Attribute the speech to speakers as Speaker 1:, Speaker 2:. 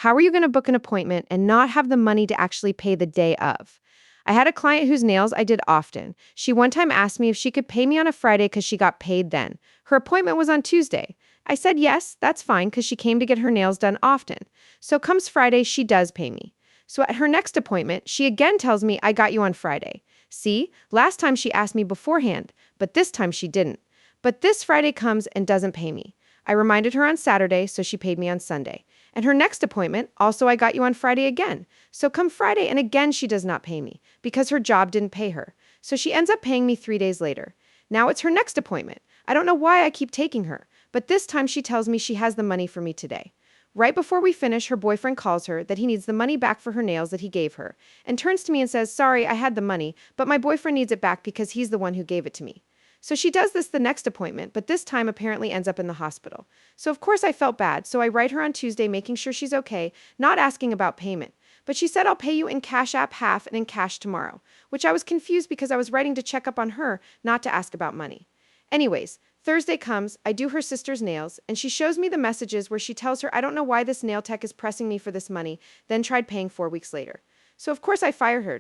Speaker 1: How are you going to book an appointment and not have the money to actually pay the day of? I had a client whose nails I did often. She one time asked me if she could pay me on a Friday because she got paid then. Her appointment was on Tuesday. I said yes, that's fine because she came to get her nails done often. So comes Friday, she does pay me. So at her next appointment, she again tells me I got you on Friday. See, last time she asked me beforehand, but this time she didn't. But this Friday comes and doesn't pay me. I reminded her on Saturday, so she paid me on Sunday. And her next appointment, also I got you on Friday again. So come Friday, and again she does not pay me because her job didn't pay her. So she ends up paying me 3 days later. Now it's her next appointment. I don't know why I keep taking her, but this time she tells me she has the money for me today. Right before we finish, her boyfriend calls her that he needs the money back for her nails that he gave her, and turns to me and says, "Sorry, I had the money, but my boyfriend needs it back because he's the one who gave it to me." So she does this the next appointment, but this time apparently ends up in the hospital. So of course I felt bad, so I write her on Tuesday making sure she's okay, not asking about payment. But she said I'll pay you in Cash App half and in cash tomorrow, which I was confused because I was writing to check up on her, not to ask about money. Anyways, Thursday comes, I do her sister's nails, and she shows me the messages where she tells her I don't know why this nail tech is pressing me for this money, then tried paying 4 weeks later. So of course I fire her.